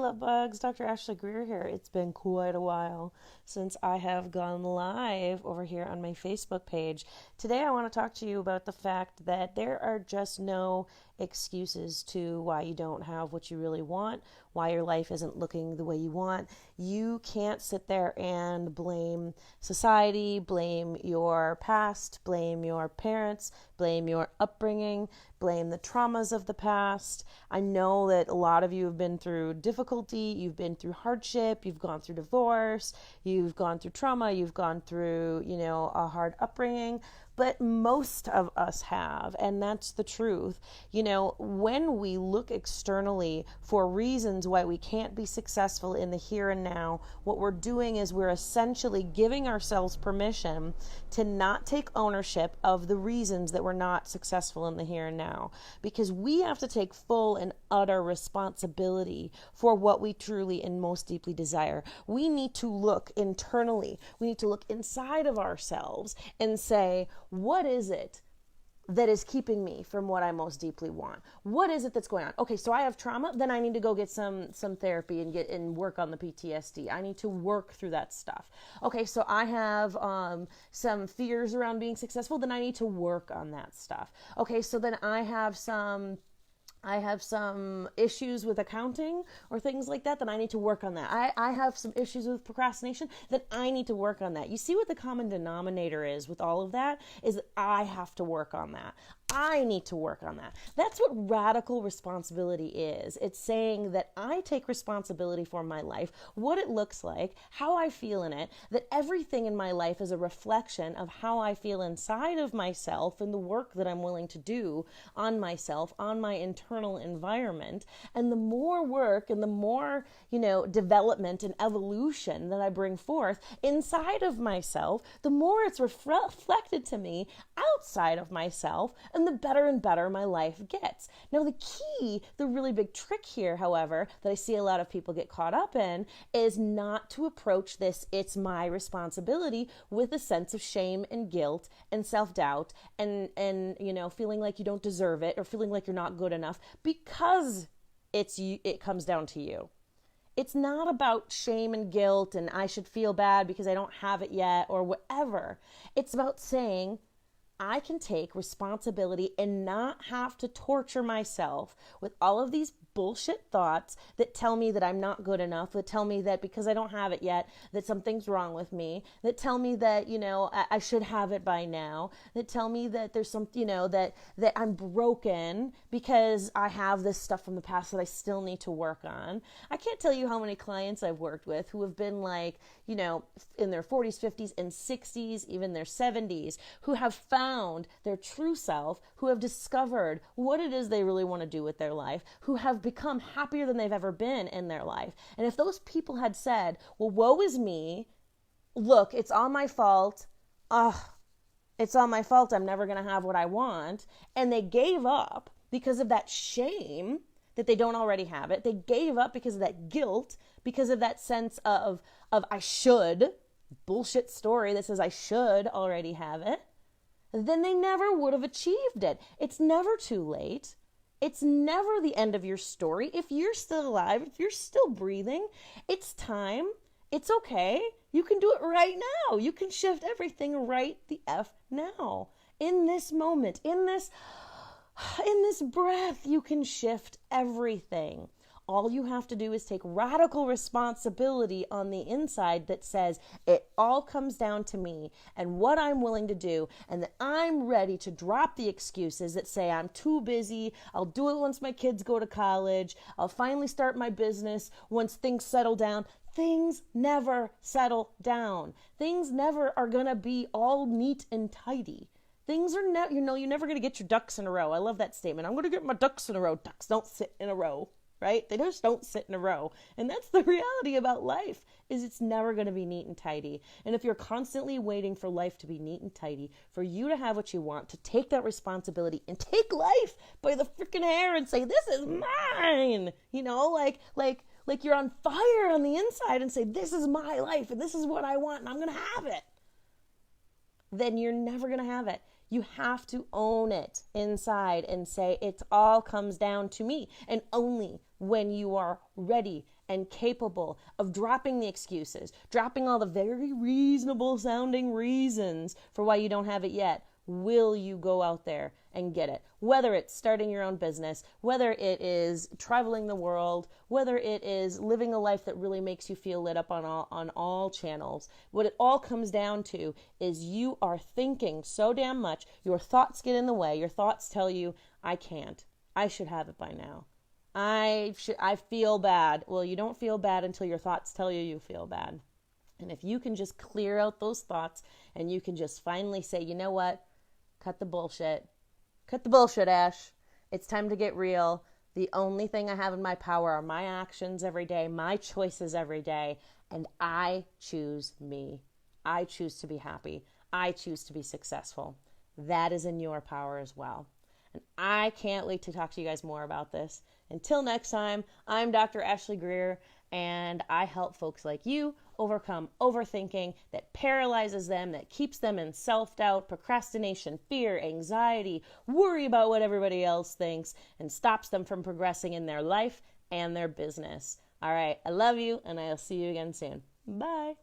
love bugs. Dr. Ashley Greer here. It's been quite a while since I have gone live over here on my Facebook page. Today I want to talk to you about the fact that there are just no excuses to why you don't have what you really want, why your life isn't looking the way you want. You can't sit there and blame society, blame your past, blame your parents, blame your upbringing, blame the traumas of the past. I know that a lot of you have been through difficulty, you've been through hardship, you've gone through divorce, you've gone through trauma, you've gone through, a hard upbringing. But most of us have, and that's the truth. When we look externally for reasons why we can't be successful in the here and now, what we're doing is we're essentially giving ourselves permission to not take ownership of the reasons that we're not successful in the here and now. Because we have to take full and utter responsibility for what we truly and most deeply desire. We need to look internally. We need to look inside of ourselves and say, what is it that is keeping me from what I most deeply want? What is it that's going on? Okay, so I have trauma, then I need to go get some therapy and work on the PTSD. I need to work through that stuff. Okay, so I have some fears around being successful, then I need to work on that stuff. Okay, so then I have some issues with accounting or things like that, then I need to work on that. I have some issues with procrastination, then I need to work on that. You see what the common denominator is with all of that is that I have to work on that. I need to work on that. That's what radical responsibility is. It's saying that I take responsibility for my life, what it looks like, how I feel in it, that everything in my life is a reflection of how I feel inside of myself and the work that I'm willing to do on myself, on my internal environment. And the more work and the more, development and evolution that I bring forth inside of myself, the more it's reflected to me outside of myself, and the better and better my life gets. Now, the really big trick here, however, that I see a lot of people get caught up in is not to approach this, it's my responsibility, with a sense of shame and guilt and self-doubt and feeling like you don't deserve it or feeling like you're not good enough because it comes down to you. It's not about shame and guilt and I should feel bad because I don't have it yet or whatever. It's about saying, I can take responsibility and not have to torture myself with all of these bullshit thoughts that tell me that I'm not good enough, that tell me that because I don't have it yet, that something's wrong with me, that tell me that, I should have it by now, that tell me that there's some, that I'm broken because I have this stuff from the past that I still need to work on. I can't tell you how many clients I've worked with who have been like, in their 40s, 50s, and 60s, even their 70s, who have found their true self, who have discovered what it is they really want to do with their life, who have become happier than they've ever been in their life. And if those people had said, well, woe is me, look, it's all my fault, it's all my fault, I'm never going to have what I want, and they gave up because of that shame that they don't already have it, they gave up because of that guilt, because of that sense of I should, bullshit story that says I should already have it, then they never would have achieved it. It's never too late. It's never the end of your story. If you're still alive, if you're still breathing, it's time. It's okay. You can do it right now. You can shift everything right the F now. In this moment, in this breath, you can shift everything. All you have to do is take radical responsibility on the inside that says it all comes down to me and what I'm willing to do, and that I'm ready to drop the excuses that say I'm too busy, I'll do it once my kids go to college, I'll finally start my business once things settle down. Things never settle down. Things never are going to be all neat and tidy. Things are you're never going to get your ducks in a row. I love that statement. I'm going to get my ducks in a row. Ducks don't sit in a row. Right? They just don't sit in a row. And that's the reality about life, is it's never going to be neat and tidy. And if you're constantly waiting for life to be neat and tidy, for you to have what you want, to take that responsibility and take life by the freaking hair and say, this is mine, like you're on fire on the inside and say, this is my life and this is what I want and I'm going to have it, then you're never going to have it. You have to own it inside and say, it all comes down to me. And only when you are ready and capable of dropping the excuses, dropping all the very reasonable sounding reasons for why you don't have it yet, will you go out there and get it. Whether it's starting your own business, whether it is traveling the world, whether it is living a life that really makes you feel lit up on all channels. What it all comes down to is you are thinking so damn much. Your thoughts get in the way. Your thoughts tell you, I can't. I should have it by now. I feel bad. Well, you don't feel bad until your thoughts tell you you feel bad. And if you can just clear out those thoughts and you can just finally say, you know what? Cut the bullshit. Cut the bullshit, Ash. It's time to get real. The only thing I have in my power are my actions every day, my choices every day, and I choose me. I choose to be happy. I choose to be successful. That is in your power as well. And I can't wait to talk to you guys more about this. Until next time, I'm Dr. Ashley Greer, and I help folks like you overcome overthinking that paralyzes them, that keeps them in self-doubt, procrastination, fear, anxiety, worry about what everybody else thinks, and stops them from progressing in their life and their business. All right, I love you, and I'll see you again soon. Bye.